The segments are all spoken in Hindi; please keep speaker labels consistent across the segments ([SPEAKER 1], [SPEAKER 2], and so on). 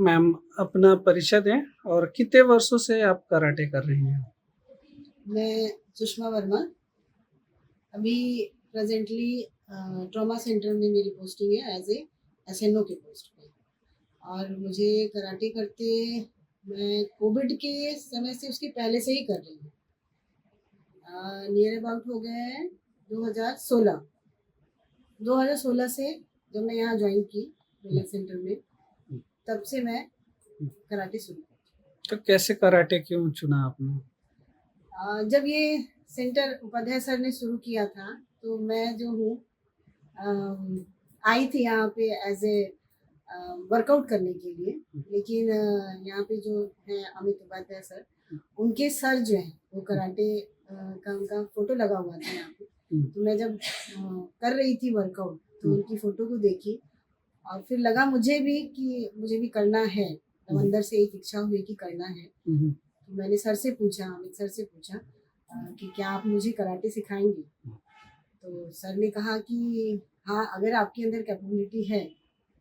[SPEAKER 1] मैम अपना परिचय दें और कितने वर्षों से आप कराटे कर रही हैं?
[SPEAKER 2] मैं सुषमा वर्मा। अभी प्रेजेंटली ट्रॉमा सेंटर में मेरी पोस्टिंग है एज ए एसएनओ के पोस्ट पे। और मुझे कराटे करते मैं कोविड के समय से उसके पहले से ही कर रही हूँ। नियर अबाउट हो गए हैं 2016 2016 से जब मैं यहाँ ज्वाइन की वेलनेस सेंटर में, तब से मैं कराटे शुरू की।
[SPEAKER 1] तो कैसे कराटे क्यों चुना आपने?
[SPEAKER 2] जब ये सेंटर उपाध्याय सर ने शुरू किया था तो मैं जो हूँ आई थी यहाँ पे एज ए वर्कआउट करने के लिए। लेकिन यहाँ पे जो है अमित उपाध्याय सर, उनके सर जो हैं वो कराटे का उनका फोटो लगा हुआ था यहाँ पे। तो मैं जब कर रही थी वर्कआउट तो उनकी फोटो को देखी और फिर लगा मुझे भी कि मुझे भी करना है। तो अंदर से एक इच्छा हुई कि करना है। तो मैंने सर से पूछा, अमित सर से पूछा कि क्या आप मुझे कराटे सिखाएंगे? तो सर ने कहा कि हाँ, अगर आपके अंदर कैपेबिलिटी है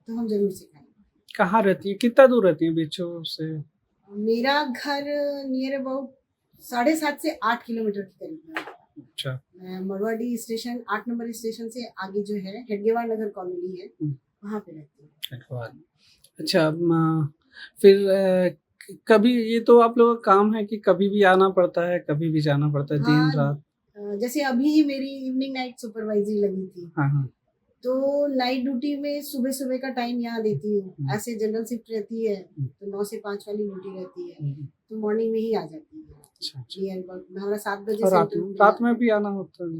[SPEAKER 2] तो हम जरूर सिखाएंगे।
[SPEAKER 1] कहाँ रहती हैं? कितना दूर रहती हैं बीचों से?
[SPEAKER 2] मेरा घर नियर अबाउट 7.5 से 8 किलोमीटर के करीब है।
[SPEAKER 1] अच्छा।
[SPEAKER 2] मैं मरवाडी स्टेशन 8 नंबर स्टेशन से आगे जो है हेडगेवार नगर कॉलोनी है, वहाँ पे रहती हूँ।
[SPEAKER 1] धन्यवाद। अच्छा, फिर कभी ये तो आप लोगों का काम है कि कभी भी आना पड़ता है, कभी भी जाना पड़ता है, दिन रात?
[SPEAKER 2] जैसे अभी मेरी इवनिंग नाइट सुपरवाइजरी लगी थी।
[SPEAKER 1] हाँ।
[SPEAKER 2] तो नाइट ड्यूटी में सुबह सुबह का टाइम यहाँ देती हूँ। ऐसे जनरल शिफ्ट रहती है तो 9 से 5 वाली ड्यूटी रहती है, तो मॉर्निंग में ही आ जाती है। अच्छा। हमारा 7 बजे
[SPEAKER 1] रात में भी आना होता है?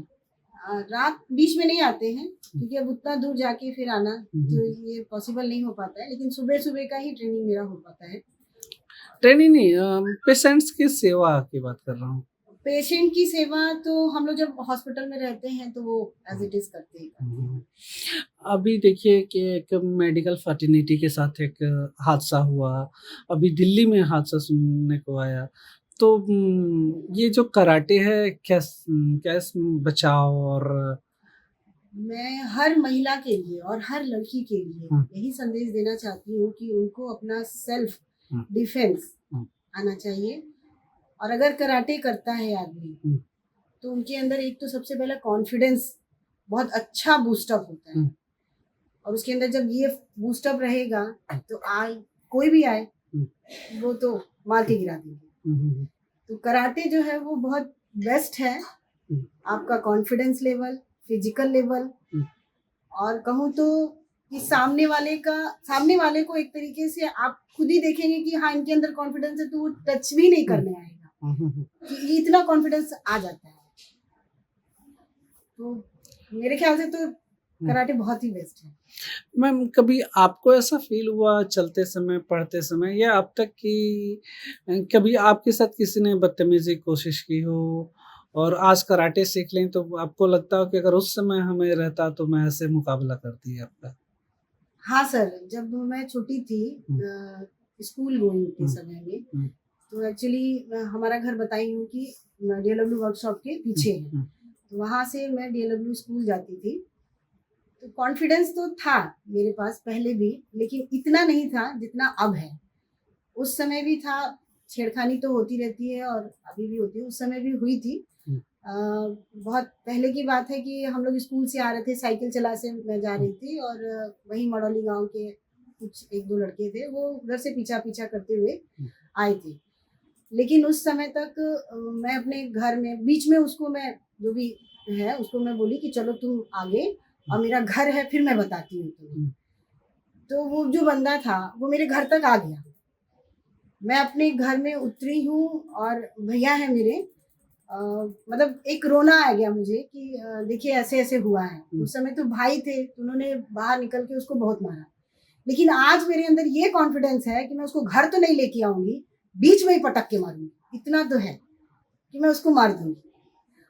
[SPEAKER 2] रात बीच में नहीं आते हैं क्योंकि अब उतना दूर जाके फिर आना तो ये पॉसिबल नहीं हो पाता है। लेकिन सुबह सुबह का ही ट्रेनिंग मेरा हो पाता है।
[SPEAKER 1] ट्रेनिंग नहीं, पेशेंट्स की सेवा की बात कर रहा हूँ।
[SPEAKER 2] पेशेंट की सेवा तो हम लोग जब हॉस्पिटल में रहते हैं तो वो एज इट इज करते हैं।
[SPEAKER 1] अभी देखिए कि एक मेडिकल फर्टिलिटी के साथ एक हादसा हुआ, अभी दिल्ली में हादसा सुनने को आया। तो ये जो कराटे है क्या इसमें बचाव और
[SPEAKER 2] मैं हर महिला के लिए और हर लड़की के लिए यही संदेश देना चाहती हूँ कि उनको अपना सेल्फ डिफेंस आना चाहिए। और अगर कराटे करता है आदमी तो उनके अंदर एक तो सबसे पहला कॉन्फिडेंस बहुत अच्छा बूस्टअप होता है। और उसके अंदर जब ये बूस्टअप रहेगा तो कोई भी आए वो तो मार के गिरा देंगे। तो कराटे जो है वो बहुत बेस्ट है। आपका कॉन्फिडेंस लेवल, फिजिकल लेवल, और कहूँ तो कि सामने वाले को एक तरीके से आप खुद ही देखेंगे कि हाँ, इनके अंदर कॉन्फिडेंस है तो वो टच भी नहीं करने आएगा कि इतना कॉन्फिडेंस आ जाता है। तो मेरे ख्याल से तो कराटे बहुत ही बेस्ट है।
[SPEAKER 1] मैम, कभी आपको ऐसा फील हुआ चलते समय, पढ़ते समय या अब तक कि कभी आपके साथ किसी ने बदतमीजी की कोशिश की हो और आज कराटे सीख लें तो आपको लगता हो कि अगर उस समय हमें रहता तो मैं ऐसे मुकाबला करती आपका?
[SPEAKER 2] हाँ सर, जब मैं छोटी थी स्कूल गोइंग के समय में, तो एक्चुअली हमारा घर बताई हूँ कि डीएलडब्ल्यू वर्कशॉप के पीछे है। तो वहाँ से मैं डीएलडब्ल्यू स्कूल जाती थी। तो कॉन्फिडेंस तो था मेरे पास पहले भी, लेकिन इतना नहीं था जितना अब है। उस समय भी था, छेड़खानी तो होती रहती है और अभी भी होती है, उस समय भी हुई थी। बहुत पहले की बात है कि हम लोग स्कूल से आ रहे थे, साइकिल चला से मैं जा रही थी और वही मड़ौली गांव के कुछ 1-2 लड़के थे, वो उधर से पीछा करते हुए आए थे। लेकिन उस समय तक मैं अपने घर में बीच में उसको मैं जो भी है उसको मैं बोली कि चलो तुम आगे और मेरा घर है फिर मैं बताती हूँ तुम्हें। तो वो जो बंदा था वो मेरे घर तक आ गया। मैं अपने घर में उतरी हूँ और भैया है मेरे, मतलब एक रोना आ गया मुझे कि देखिए ऐसे ऐसे हुआ है। उस समय तो भाई थे तो उन्होंने बाहर निकल के उसको बहुत मारा। लेकिन आज मेरे अंदर ये कॉन्फिडेंस है कि मैं उसको घर तो नहीं लेके आऊंगी, बीच में ही पटक के मारूंगी। इतना तो है कि मैं उसको मार दूंगी।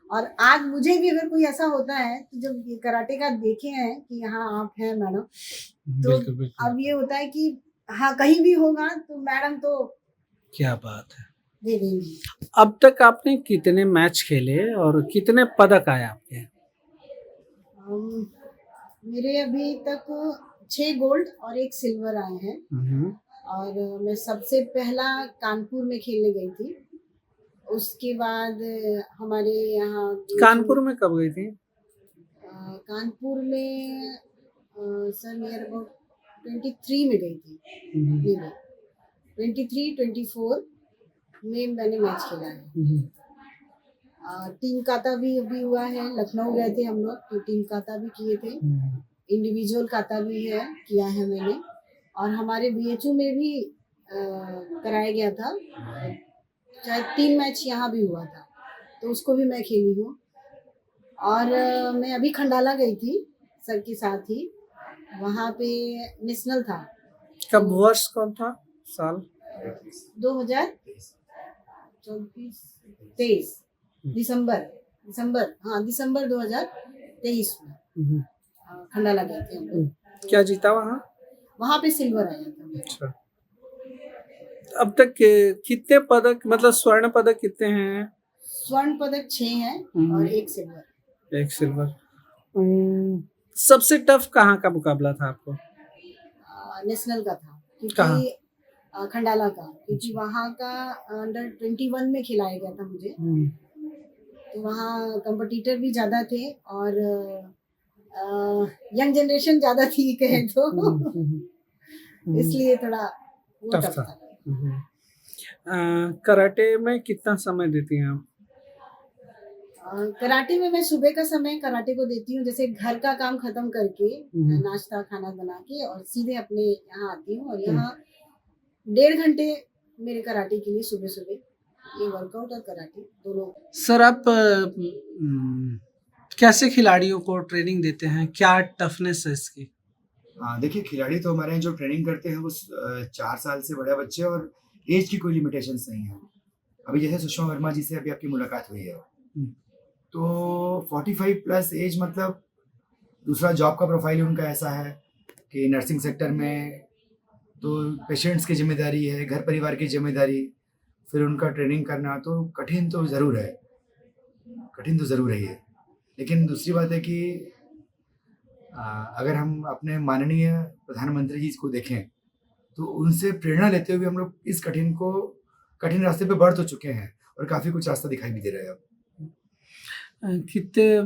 [SPEAKER 2] और आज मुझे भी अगर कोई ऐसा होता है तो जब ये कराटे का देखे हैं कि हाँ आप हैं मैडम, तो
[SPEAKER 1] बिल्कुल।
[SPEAKER 2] अब ये होता है कि हाँ कहीं भी होगा तो मैडम तो
[SPEAKER 1] क्या बात है।
[SPEAKER 2] दे देंगी।
[SPEAKER 1] अब तक आपने कितने मैच खेले और कितने पदक आए आपके?
[SPEAKER 2] मेरे अभी तक 6 गोल्ड और 1 सिल्वर आए हैं। और मैं सबसे पहला कानपुर में खेलने गई थी। उसके बाद हमारे यहाँ
[SPEAKER 1] कानपुर में कब गई थी?
[SPEAKER 2] कानपुर में सर नियर अबाउट 23 में गई थी। 23-24 में मैंने मैच खेला है। टीम काता भी अभी हुआ है, लखनऊ गए थे हम लोग तो टीम काता भी किए थे, इंडिविजुअल काता भी है किया है मैंने। और हमारे BHU में भी कराया गया था, शायद 3 मैच यहाँ भी हुआ था तो उसको भी मैं खेली हूँ। और मैं अभी खंडाला गई थी सर के साथ ही, वहाँ पे नेशनल था।
[SPEAKER 1] कब, वर्ष कौन था, साल?
[SPEAKER 2] 2023 दिसंबर, हाँ दिसंबर 2023 में खंडाला गए थे हम लोग।
[SPEAKER 1] क्या जीता वहाँ?
[SPEAKER 2] वहाँ पे सिल्वर आया था।
[SPEAKER 1] अच्छा, अब तक कितने पदक, मतलब स्वर्ण पदक कितने हैं?
[SPEAKER 2] स्वर्ण पदक 6 हैं और 1 सिल्वर।
[SPEAKER 1] 1 सिल्वर। सबसे टफ कहाँ का मुकाबला था आपको?
[SPEAKER 2] नेशनल का था,
[SPEAKER 1] कहाँ?
[SPEAKER 2] क्योंकि खंडाला का, क्योंकि वहाँ का अंडर 21 में खिलाया गया था मुझे। तो वहाँ कंपटीटर भी ज़्यादा थे और यंग जनरेशन ज़्यादा थी कहे तो इसलिए थोड़ा वो
[SPEAKER 1] टफ
[SPEAKER 2] टफ
[SPEAKER 1] था।
[SPEAKER 2] था।
[SPEAKER 1] कराटे में कितना समय देती हैं आप?
[SPEAKER 2] कराटे में मैं सुबह का समय कराटे को देती हूँ, जैसे घर का काम खत्म करके नाश्ता खाना बना के और सीधे अपने यहाँ आती हूँ। और यहाँ 1.5 घंटे मेरे कराटे के लिए सुबह सुबह, ये वर्कआउट और कराटे दोनों।
[SPEAKER 1] सर आप कैसे खिलाड़ियों को ट्रेनिंग देते हैं, क्या टफनेस है इसकी?
[SPEAKER 3] देखिए, खिलाड़ी तो हमारे यहाँ जो ट्रेनिंग करते हैं वो 4 साल से बड़े बच्चे, और एज की कोई लिमिटेशंस नहीं है। अभी जैसे सुषमा वर्मा जी से अभी आपकी मुलाकात हुई है, तो 45 प्लस एज, मतलब दूसरा जॉब का प्रोफाइल उनका ऐसा है कि नर्सिंग सेक्टर में तो पेशेंट्स की जिम्मेदारी है, घर परिवार की जिम्मेदारी, फिर उनका ट्रेनिंग करना, तो कठिन तो ज़रूर है, कठिन तो ज़रूर है ये। लेकिन दूसरी बात है कि अगर हम अपने माननीय प्रधानमंत्री जी को देखें तो उनसे प्रेरणा लेते हुए हम लोग इस कठिन रास्ते पे बढ़ तो चुके हैं और काफ़ी कुछ रास्ता दिखाई भी दे रहा है अब।
[SPEAKER 1] कितने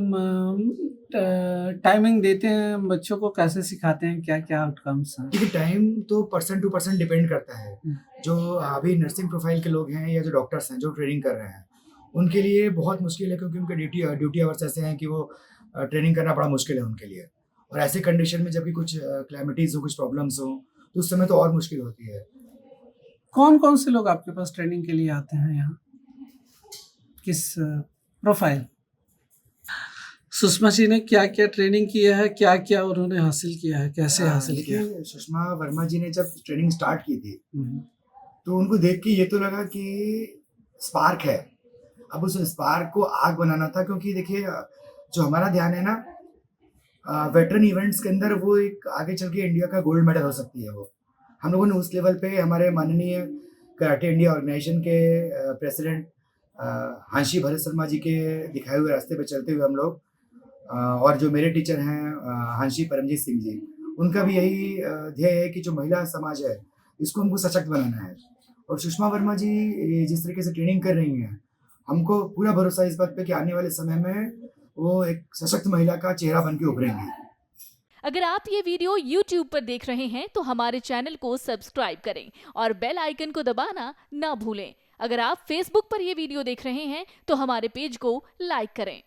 [SPEAKER 1] टाइमिंग देते हैं बच्चों को, कैसे सिखाते हैं, क्या क्या आउटकम्स हैं?
[SPEAKER 3] देखिए, टाइम तो पर्सन टू पर्सन डिपेंड करता है। जो अभी नर्सिंग प्रोफाइल के लोग हैं या जो डॉक्टर्स हैं जो ट्रेनिंग कर रहे हैं, उनके लिए बहुत मुश्किल है, क्योंकि उनके ड्यूटी आवर्स ऐसे हैं कि वो ट्रेनिंग करना बड़ा मुश्किल है उनके लिए। और ऐसे कंडीशन में जबकि कुछ क्लैमिटीज़ हो, कुछ प्रॉब्लम्स हो, तो उस समय तो और मुश्किल होती है।
[SPEAKER 1] कौन कौन से लोग आपके पास ट्रेनिंग के लिए आते हैं यहाँ, किस प्रोफाइल? सुषमा जी ने क्या क्या ट्रेनिंग किया है, क्या क्या उन्होंने हासिल किया है, कैसे हासिल किया?
[SPEAKER 3] सुषमा वर्मा जी ने जब ट्रेनिंग स्टार्ट की थी तो उनको देख के ये तो लगा कि स्पार्क है। अब उस स्पार्क को आग बनाना था, क्योंकि देखिए जो हमारा ध्यान है ना, वेटरन इवेंट्स के अंदर वो एक आगे चल के इंडिया का गोल्ड मेडल हो सकती है। वो हम लोगों ने उस लेवल पे हमारे माननीय कराटे इंडिया ऑर्गेनाइजेशन के प्रेसिडेंट हांशी भरत शर्मा जी के दिखाए हुए रास्ते पे चलते हुए हम लोग, और जो मेरे टीचर हैं हांशी परमजीत सिंह जी, उनका भी यही ध्येय है कि जो महिला समाज है इसको हमको सशक्त बनाना है। और सुषमा वर्मा जी जिस तरीके से ट्रेनिंग कर रही हैं, हमको पूरा भरोसा इस बात पे कि आने वाले समय में वो एक सशक्त महिला का चेहरा बन के उभरेंगी।
[SPEAKER 4] अगर आप ये वीडियो YouTube पर देख रहे हैं तो हमारे चैनल को सब्सक्राइब करें और बेल आइकन को दबाना ना भूलें। अगर आप Facebook पर ये वीडियो देख रहे हैं तो हमारे पेज को लाइक करें।